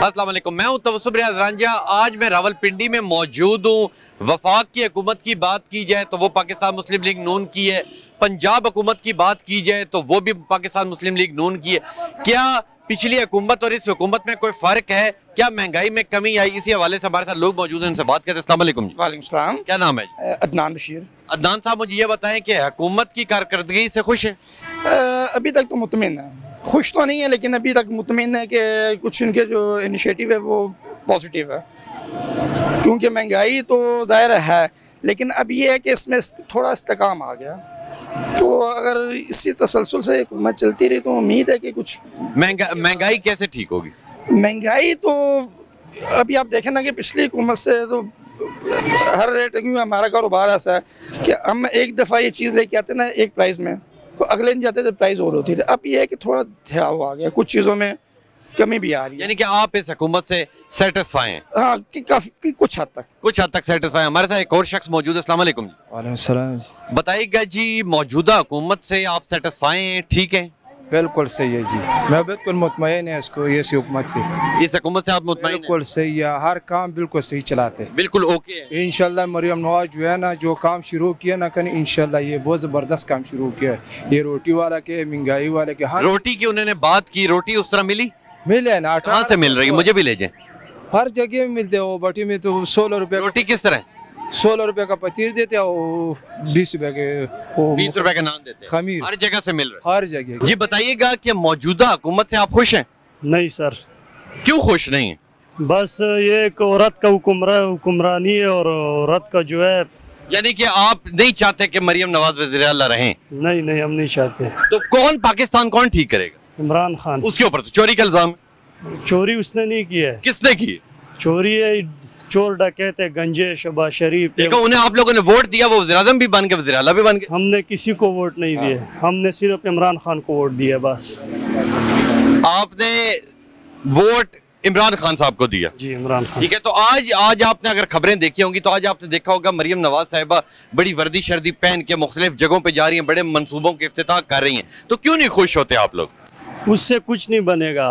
अस्सलाम वालेकुम, मैं हूं तवस्सुम रियाज रांझा। आज मैं रावलपिंडी में मौजूद हूं। वफाक की हुकूमत की बात की जाए तो वो पाकिस्तान मुस्लिम लीग नून की है। पंजाब हुकूमत की बात की जाए तो वो भी पाकिस्तान मुस्लिम लीग नून की है। क्या पिछली हुकूमत और इस हुकूमत में कोई फर्क है? क्या महंगाई में कमी आई? इसी हवाले से हमारे साथ लोग मौजूद हैं, उनसे बात करते हैं। अस्सलाम वालेकुम जी। वालेकुम सलाम। क्या नाम है? अदनान बशीर। अदनान साहब, मुझे ये बताएं कि हुकूमत की कारकर्दगी से खुश है? अभी तक तो मुतमिन है, खुश तो नहीं है लेकिन अभी तक मुतमिन है कि कुछ इनके जो इनिशिएटिव है वो पॉजिटिव है। क्योंकि महंगाई तो ज़ाहिर है लेकिन अब ये है कि इसमें थोड़ा इस्तेकाम आ गया, तो अगर इसी तसलसल से हुकूमत चलती रही तो उम्मीद है कि कुछ महंगाई कैसे ठीक होगी? महंगाई तो अभी आप देखें ना कि पिछली हुकूमत से तो हर रेट, क्योंकि हमारा कारोबार ऐसा है कि हम एक दफ़ा ये चीज़ लेके आते ना एक प्राइस में, तो अगले दिन जाते थे प्राइस और होती थी। अब ये है कि थोड़ा ठहराव आ गया, कुछ चीज़ों में कमी भी आ रही है। यानी कि आप इस हुकूमत से सेटिस्फाई हैं? हाँ, कि काफ़ी कुछ हद तक सेटिस्फाई। हमारे साथ एक और शख्स मौजूद है। अस्सलाम वालेकुम जी। वालेकुम सलाम। बताइएगा जी, मौजूदा हुकूमत से आप सेटिस्फाई हैं? ठीक है, बिल्कुल सही है जी, मैं बिल्कुल मुतमईन है इसको, ये हुकूमत से। इस हुकूमत से आप मुतमईन हैं? बिल्कुल सही है, हर काम बिल्कुल सही चलाते हैं। बिल्कुल ओके है। इंशाल्लाह मरियम नवाज जो है ना, जो काम शुरू किया ना कहीं, इंशाल्लाह ये बहुत ज़बरदस्त काम शुरू किया है। ये रोटी वाला के, महंगाई वाले के, हर रोटी की उन्होंने बात की, रोटी उस तरह मिली? मिले ना। कहाँ से मिल रही है? मुझे भी ले जाए। हर जगह में मिलते हो। बटी में तो 16 रुपये। रोटी किस तरह? 16 रुपये का पतीर देते हो, 20 रुपये के 20 रुपए का नान देते हैं। खमीर हर जगह से मिल रहा हर जगह। है। जी बताइएगा कि मौजूदा हुकूमत से आप खुश हैं? नहीं सर। क्यों खुश नहीं है? बस ये एक औरत का हुक्मरानी है और औरत का जो है। यानी कि आप नहीं चाहते कि मरियम नवाज वज़ीर आला रहें? नहीं नहीं, हम नहीं चाहते। तो कौन पाकिस्तान कौन ठीक करेगा? इमरान खान। उसके ऊपर तो चोरी का इल्जाम। चोरी उसने नहीं की है। किसने की? चोरी है, चोर डकैते गंजे शहबाज शरीफ। देखो, उन्हें आप लोगों ने वोट दिया, वो वज़ीर आज़म भी बन गए, वज़ीर आला भी बन गए। हमने किसी को वोट नहीं दिए, हमने सिर्फ इमरान खान को वोट दिया बस। आपने वोट इमरान खान साहब को दिया? जी, इमरान खान। ठीक है। तो आज आपने अगर खबरें देखी होंगी तो आज आपने देखा होगा मरियम नवाज साहिबा बड़ी वर्दी शर्दी पहन के मुख्तलिफ जगहों पे जा रही हैं, बड़े मंसूबों के इफ्तिताह कर रही हैं। तो क्यों नहीं खुश होते आप लोग? उससे कुछ नहीं बनेगा।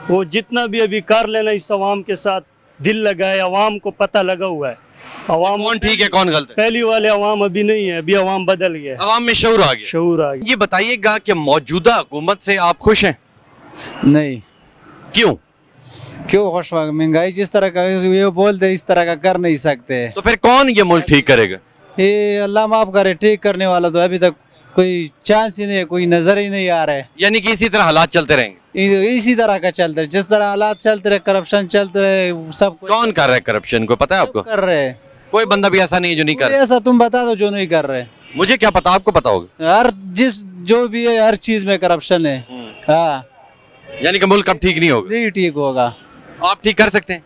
वो जितना भी अभी कर लेना, इस अवाम के साथ दिल लगाए, अवाम को पता लगा हुआ है। अवाम कौन ठीक है कौन गलत है? पहली वाले अवाम अभी नहीं है, अभी अवाम बदल गया, अवाम में शऊर आ गया। शऊर आ गया। ये बताइएगा कि मौजूदा हुकूमत से आप खुश हैं? नहीं। क्यों? क्यों खुश? महंगाई जिस तरह का ये बोलते इस तरह का कर नहीं सकते। तो फिर कौन ये मुल्क ठीक करेगा? ये अल्लाह माफ करे, ठीक करने वाला तो अभी तक कोई चांस ही नहीं है, कोई नजर ही नहीं आ रहा है। यानी कि इसी तरह हालात चलते रहेंगे? इसी तरह का चलते रहे, जिस तरह हालात चलते रहे, करप्शन चलते रहे, सब कौन कर रहा है करप्शन? को पता है आपको? कर रहे हैं। कोई बंदा भी ऐसा नहीं है जो नहीं कर रहा। ऐसा तुम बता दो जो नहीं कर रहे। मुझे क्या पता, आपको पता होगा। हर जो भी है, हर चीज में करप्शन है। हाँ, यानी कि मुल्क अब ठीक नहीं होगा? नहीं ठीक होगा। आप ठीक कर सकते हैं?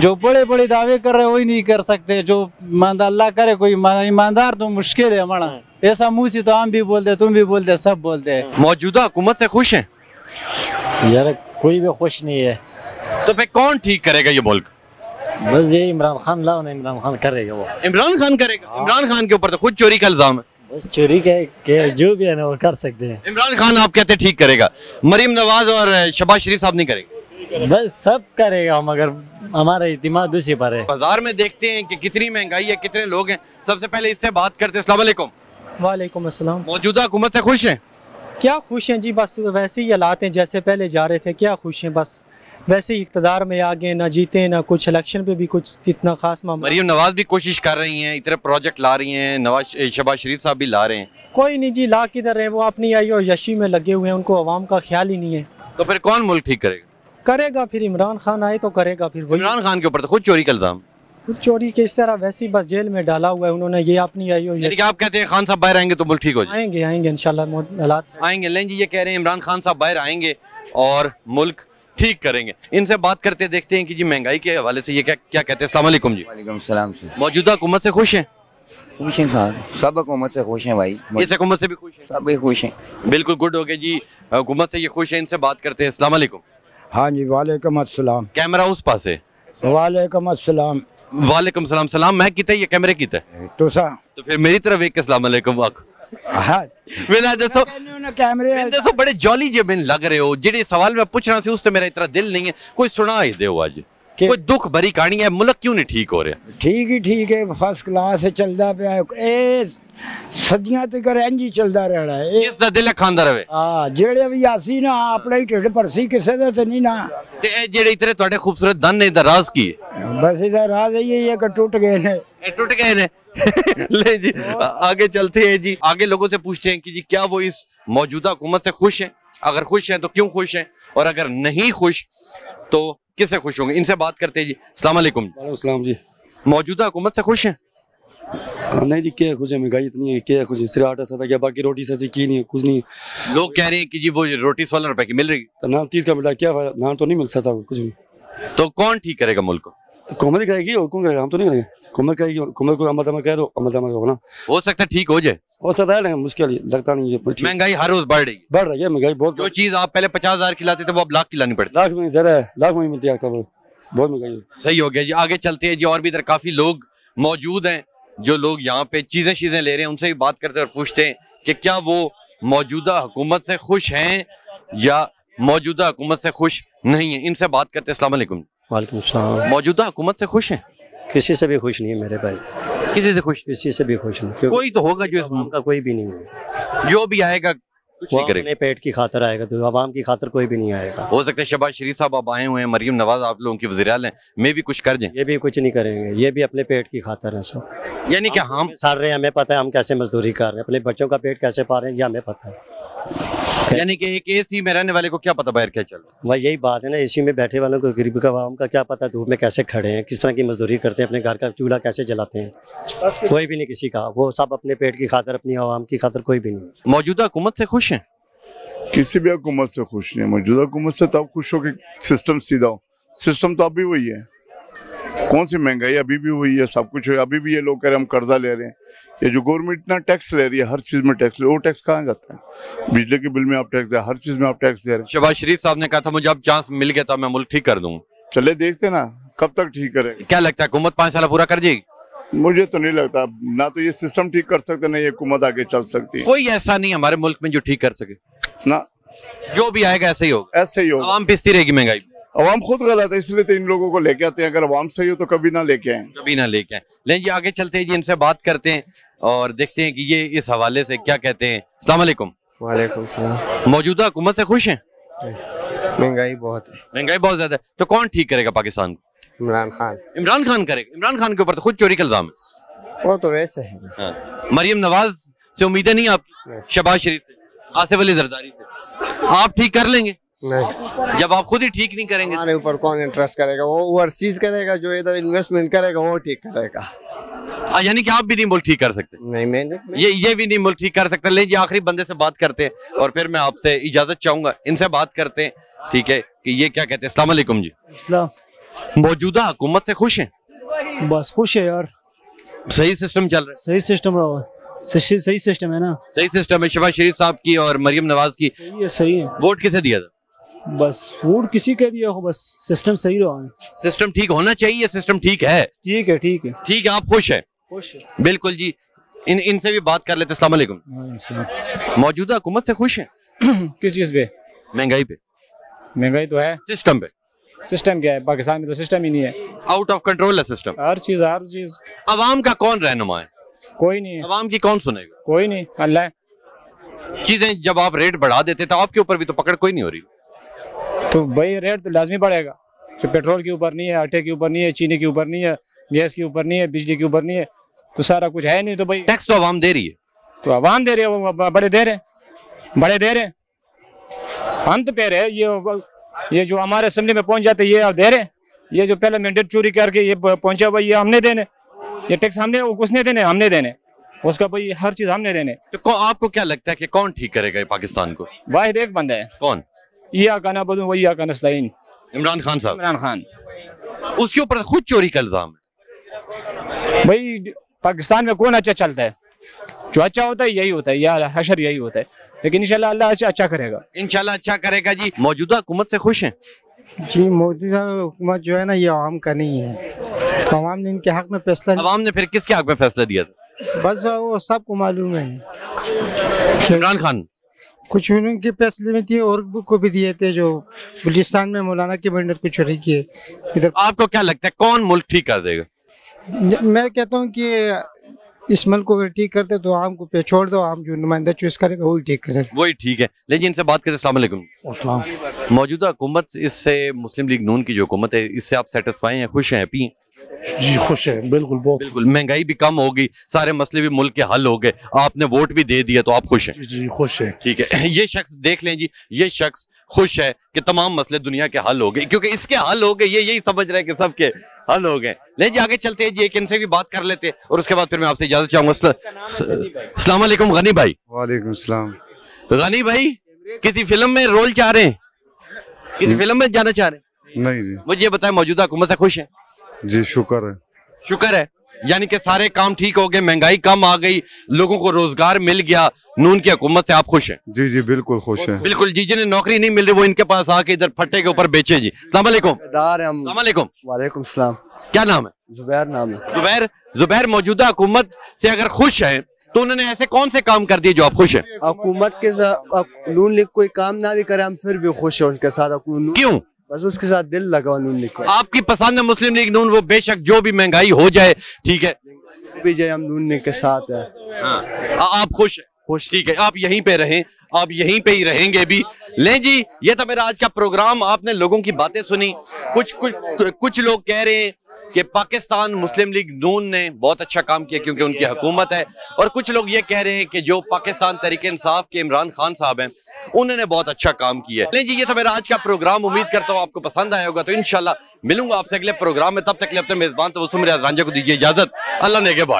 जो बड़े बड़े दावे कर रहे हैं वही नहीं कर सकते। जो अल्लाह करे, कोई ईमानदार तो मुश्किल है हमारा। ऐसा मुँह से तो हम भी बोलते, तुम भी बोलते, सब बोलते हैं। मौजूदा हुकूमत से खुश हैं? यार कोई भी खुश नहीं है। तो फिर कौन ठीक करेगा ये मुल्क? बस ये इमरान खान लाओ ना, इमरान खान करेगा। वो इमरान खान करेगा? इमरान खान के ऊपर तो खुद चोरी का इल्जाम है। बस चोरी के जो भी है ना वो कर सकते हैं। इमरान खान आप कहते ठीक करेगा, मरियम नवाज और शहबाज शरीफ साहब नहीं करेंगे? बस सब करेगा, मगर हमारा इतिमाद उसी पर है। बाजार में देखते हैं कि कितनी महंगाई है, कितने लोग हैं। सबसे पहले इससे बात करते हैं। अस्सलाम वालेकुम। वालेकुम अस्सलाम। मौजूदा हुकूमत से खुश हैं? क्या खुश हैं जी, बस वैसे ही हालात हैं जैसे पहले जा रहे थे। क्या खुश हैं, बस वैसे ही इक़्तिदार में आगे, ना जीते ना कुछ, इलेक्शन पे भी कुछ इतना खास मामला। मरियम नवाज भी कोशिश कर रही हैं, इतने प्रोजेक्ट ला रही हैं, शहबाज शरीफ साहब भी ला रहे हैं। कोई नहीं जी, ला किधर है, वो अपनी आई और यशी में लगे हुए हैं, उनको अवाम का ख्याल ही नहीं है। तो फिर कौन मुल्क ठीक करेगा? करेगा फिर इमरान खान आए तो करेगा फिर वही। इमरान खान के ऊपर तो खुद चोरी का इल्जाम। खुद चोरी के इस तरह वैसे ही बस जेल में डाला हुआ है उन्होंने, ये अपनी आई और यानी कि आप कहते हैं खान साहब बाहर आएंगे तो मुल्क ठीक हो जाए? आएंगे इंशाल्लाह हालात आएंगे। लें जी, ये कह रहे हैं इमरान खान साहब बाहर आएंगे और मुल्क ठीक करेंगे। इनसे बात करते देखते हैं कि जी महंगाई के हवाले से ये क्या कहते हैं। अस्सलाम वालेकुम जी। वालेकुम सलाम। मौजूदा हुकूमत से खुश हैं? खुश हैं साहब, सब हुकूमत से खुश हैं भाई। इस हुकूमत से भी खुश हैं? सब भी खुश हैं। बिल्कुल गुड हो गया जी, हुकूमत से ये खुश हैं। इनसे बात करते हैं। अस्सलाम वालेकुम। हाँ जी, वालेकुम अस्सलाम। कैमरा उस पास है। वालेकुम अस्सलाम। वालेकुम सलाम। सलाम मैं किते, ये कैमरे किते तो सा तो फिर मेरी तरफ एक अस्सलाम वालेकुम। हाँ मैंने दसो कैमरे मैं दसो बड़े जॉली जे बिन लग रहे हो जेडे सवाल मैं पूछना सी उससे मेरा इतना दिल नहीं है कोई सुना ही दो आज कोई दुख भरी कहानी है मुल्क क्यों नहीं ठीक हो रहा ठीक है फर्स्ट क्लास चलता पे ए सदियां तक इंज ही चलता रहना है इस दा दिल खांदा रहे हां जेड़े भी आसी ना अपना ही ढिड भरसी किसे दा ते नहीं ना ते ए जेडे इतने ਤੁਹਾਡੇ खूबसूरत दन ने दा राज की है बस इधर राज यही है कि टूट गए ने टूट गए ने ले जी आगे चलते हैं जी आगे लोगों से पूछते हैं कि जी क्या वो इस मौजूदा हुकूमत से खुश हैं अगर खुश हैं तो क्यों खुश हैं और अगर नहीं खुश तो किससे खुश होंगे इनसे बात करते हैं जी अस्सलाम वालेकुम वालेकुम जी मौजूदा हुकूमत से खुश हैं नहीं जी क्या खुश है महंगाई इतनी है क्या खुश है सिर्फ आटा सदा क्या बाकी रोटी सब्जी की नहीं है कुछ नहीं लोग कह रहे हैं कि जी वो रोटी 16 रुपए की मिल रही तो नाम 30 का मिला क्या नाम तो नहीं मिल सकता कुछ नहीं तो कौन ठीक करेगा मुल्क को तो कौमत करेगी और कौन करेगा हम तो नहीं करेंगे कौमत करेगी कौमत को अमल कह दो अमल हो ना हो सकता है ठीक हो जाए हो सकता है मुश्किल लगता नहीं है महंगाई हर रोज बढ़ रही है महंगाई बहुत जो चीज आप पहले 50,000 की लाते थे वो अब लाख की लानी पड़ती लाख में ज्यादा है लाख में मिलती है बहुत महंगाई सही हो गया जी आगे चलते हैं जी और भी इधर काफी लोग मौजूद हैं जो लोग यहाँ पे चीजें ले रहे हैं उनसे भी बात करते हैं और पूछते हैं कि क्या वो मौजूदा हुकूमत से खुश हैं या मौजूदा हुकूमत से खुश नहीं है इनसे बात करते हैं अस्सलाम वालेकुम वालेकुम सलाम मौजूदा हुकूमत से खुश हैं किसी से भी खुश नहीं है मेरे भाई किसी से खुश किसी से भी खुश नहीं कोई तो होगा जो इस का कोई भी नहीं है जो भी आएगा कुछ नहीं करेगा अपने पेट की खातिर आएगा तो आवाम की खातिर कोई भी नहीं आएगा हो सकता है शहबाज शरीफ साहब आप आए हुए हैं मरियम नवाज आप लोगों की वज़ीर-ए-आला हैं मैं भी कुछ कर जाए ये भी कुछ नहीं करेंगे ये भी अपने पेट की खातिर है सब यानी कि हम सार रहे हैं हमें पता है हम कैसे मजदूरी कर रहे हैं अपने बच्चों का पेट कैसे पा रहे हैं ये हमें पता है यानी कि एक एसी में रहने वाले को क्या पता बाहर क्या चल रहा है वही यही बात है ना एसी में बैठे वालों को गरीब का आवाम का क्या पता धूप में कैसे खड़े हैं किस तरह की मजदूरी करते हैं अपने घर का चूल्हा कैसे जलाते हैं कोई भी नहीं किसी का वो सब अपने पेट की खातिर अपनी आवाम की खातिर कोई भी नहीं मौजूदा हुकूमत से खुश हैं किसी भी हुकूमत से खुश नहीं मौजूदा हुकूमत से तब खुश हो कि सिस्टम सीधा हो सिस्टम तो अभी वही है कौन सी महंगाई अभी भी वही है सब कुछ है अभी भी ये लोग कह रहे हैं हम कर्जा ले रहे हैं ये जो गवर्नमेंट इतना टैक्स ले रही है हर चीज में टैक्स ले वो टैक्स कहाँ जाता है बिजली के बिल में आप टैक्स दे हर चीज में आप टैक्स दे रहे हैं शहबाज शरीफ साहब ने कहा था मुझे अब चांस मिल गया तो मैं मुल्क ठीक कर दूंगा चले देखते ना कब तक ठीक करेगा क्या लगता है हुकूमत 5 साल पूरा कर जाएगी मुझे तो नहीं लगता ना तो ये सिस्टम ठीक कर सकते ना ये हुकूमत आगे चल सकती है कोई ऐसा नहीं हमारे मुल्क में जो ठीक कर सके ना जो भी आएगा ऐसे ही होगा ऐसे ही होगा आवाम पिसती रहेगी महंगाई अवाम खुद गलत है इसलिए तो इन लोगों को लेके आते हैं अगर अवाम सही हो तो कभी ना लेके आए कभी ना लेके आए लेकिन जी आगे चलते हैं जी इनसे बात करते हैं और देखते हैं कि ये इस हवाले से क्या कहते हैं अस्सलाम वालेकुम वालेकुम सलाम मौजूदा हुकूमत से खुश हैं महंगाई बहुत है महंगाई बहुत ज्यादा है तो कौन ठीक करेगा पाकिस्तान को इमरान खान करेगा इमरान खान के ऊपर तो खुद चोरी का इल्जाम है वो तो वैसे है हाँ। मरियम नवाज से उम्मीदें नहीं आपकी शहबाज शरीफ से आसिफ अली जरदारी से आप ठीक कर लेंगे नहीं जब आप खुद ही ठीक नहीं करेंगे हमारे ऊपर कौन इंटरेस्ट करेगा वो ओवरसीज करेगा जो इधर इन्वेस्टमेंट करेगा वो ठीक करेगा यानी कि आप भी नहीं मुल्क ठीक कर सकते नहीं मैं ये भी नहीं मुल्क ठीक कर सकते ले जी आखिरी बंदे से बात करते हैं और फिर मैं आपसे इजाजत चाहूंगा इनसे बात करते हैं ठीक है कि ये क्या कहते हैं अस्सलाम वालेकुम जी मौजूदा हुकूमत से खुश हैं बस खुश है यार सही सिस्टम चल रहा है सही सिस्टम रहा सही सिस्टम है ना सही सिस्टम है शहबाज शरीफ साहब की और मरियम नवाज की सही है वोट किसे दिया था बस वोट किसी के दिया हो बस सिस्टम सही रहा सिस्टम ठीक होना चाहिए सिस्टम ठीक है ठीक है ठीक है ठीक है आप खुश है बिल्कुल जी इनसे भी बात कर लेते अस्सलाम वालेकुम मौजूदा हुकूमत से खुश हैं किस चीज पे महंगाई पे महंगाई तो है सिस्टम पे सिस्टम क्या है पाकिस्तान में तो सिस्टम ही नहीं है आउट ऑफ कंट्रोल है सिस्टम हर चीज अवाम का कौन रहनुमा है कोई नहीं है अवाम की कौन सुनेगा कोई नहीं अल्लाह चीजें जब आप रेट बढ़ा देते तो आपके ऊपर भी तो पकड़ कोई नहीं हो रही तो भाई रेट तो लाजमी बढ़ेगा जो पेट्रोल के ऊपर नहीं है आटे के ऊपर नहीं है चीनी के ऊपर नहीं है गैस के ऊपर नहीं है बिजली के ऊपर नहीं है तो सारा कुछ है नहीं तो भाई टैक्स तो अवाम दे रही है तो अवाम दे रही है वो बड़े दे रहे हम तो पे रहे ये जो हमारे असेंबली में पहुंच जाते ये दे रहे ये जो पहले मैंडेट चोरी करके ये पहुंचा भाई ये हमने देने ये टैक्स हमने उसने देने हमने देने उसका भाई हर चीज हमने देने तो आपको क्या लगता है कि कौन ठीक करेगा ये पाकिस्तान को वाहिद एक बंदा है कौन ये आकाना बदू वही आकाना नस्ताइन इमरान खान साहब इमरान खान उसके ऊपर खुद चोरी का इल्जाम है भाई पाकिस्तान में कौन अच्छा चलता है जो अच्छा होता है यही होता है या हशर यही होता है लेकिन इंशाल्लाह अल्लाह अच्छा करेगा इंशाल्लाह अच्छा करेगा जी मौजूदा हुकूमत से खुश हैं जी मौजूदा हुकूमत जो है ना ये आवाम का नहीं है तो आवाम ने इनके हक में फैसला आवाम ने फिर किसके हक में फैसला दिया था बस वो सबको मालूम है। इमरान खान कुछ उनके फैसले में थी और को भी दिए थे, जो बलूचिस्तान में मौलाना के बंडर को चोरी किए इधर। आपको क्या लगता है कौन मुल्क ठीक कर देगा? मैं कहता हूँ कि इस मुल्क को अगर ठीक करते तो आम को पे छोड़ दो, आम जो नुमाइंदा चूज करेगा वही ठीक करेगा। वही ठीक है। लेकिन इनसे बात करें। अस्सलाम वालेकुम। मौजूदा हुकूमत, इससे मुस्लिम लीग नून की जो हुकूमत है, इससे आप सेटिस्फाई हैं, खुश हैं, हैप्पी हैं? जी खुश है, बिल्कुल बहुत। बिल्कुल, महंगाई भी कम होगी, सारे मसले भी मुल्क के हल हो गए, आपने वोट भी दे दिया तो आप खुश हैं? जी खुश है। ठीक है, ये शख्स देख लें जी, ये शख्स खुश है कि तमाम मसले दुनिया के हल हो गए, क्योंकि इसके हल हो गए, ये यही समझ रहे हैं कि सबके हल हो गए। ले जी आगे चलते हैं जी, एक इनसे भी बात कर लेते हैं और उसके बाद फिर मैं आपसे इजाजत चाहूंगा। अस्सलाम वालेकुम गनी भाई। वालेकुम सलाम। गनी भाई, किसी फिल्म में रोल चाह रहे हैं? किसी फिल्म में जाना चाह रहे हैं? नहीं जी। मुझे ये बताएं, मौजूदा हुकूमत से खुश हैं? जी शुक्र है। शुक्र है, यानी कि सारे काम ठीक हो गए, महंगाई कम आ गई, लोगों को रोजगार मिल गया, नून की हुकूमत से आप खुश हैं? जी जी बिल्कुल खुश है। बिल्कुल जी, जिन्हें नौकरी नहीं मिल रही वो इनके पास आके इधर फट्टे के ऊपर बेचे जी। अस्सलाम वालेकुम। अस्सलाम वालेकुम सलाम। क्या नाम है? जुबैर नाम है। जुबैर, मौजूदा हुकूमत से अगर खुश हैं तो उन्होंने ऐसे कौन से काम कर दिए जो आप खुश हैं? हुकूमत के साथ नून लीग कोई काम ना भी करे हम फिर भी खुश है उनके साथ। क्यों? बस उसके साथ दिल लगा नून लीग का। आपकी पसंद है मुस्लिम लीग नून, वो बेशक जो भी महंगाई हो जाए, ठीक है, भी जाए हम नून लीग के साथ है। आप खुश हैं? खुश, ठीक है, आप यहीं पे रहें, आप यहीं पे ही रहेंगे भी। लें जी, ये था मेरा आज का प्रोग्राम। आपने लोगों की बातें सुनी, कुछ लोग कह रहे हैं कि पाकिस्तान मुस्लिम लीग नून ने बहुत अच्छा काम किया क्योंकि उनकी हुकूमत है, और कुछ लोग ये कह रहे हैं कि जो पाकिस्तान तहरीक इंसाफ के इमरान खान साहब हैं उन्होंने बहुत अच्छा काम किया है। जी, ये था मेरा आज का प्रोग्राम। उम्मीद करता हूँ आपको पसंद आया होगा। तो इंशाल्लाह मिलूंगा आपसे अगले प्रोग्राम में, तब तक के लिए अपने मेजबान तो वसूम रियाज रांझा को दीजिए इजाजत। अल्लाह ने के बाद।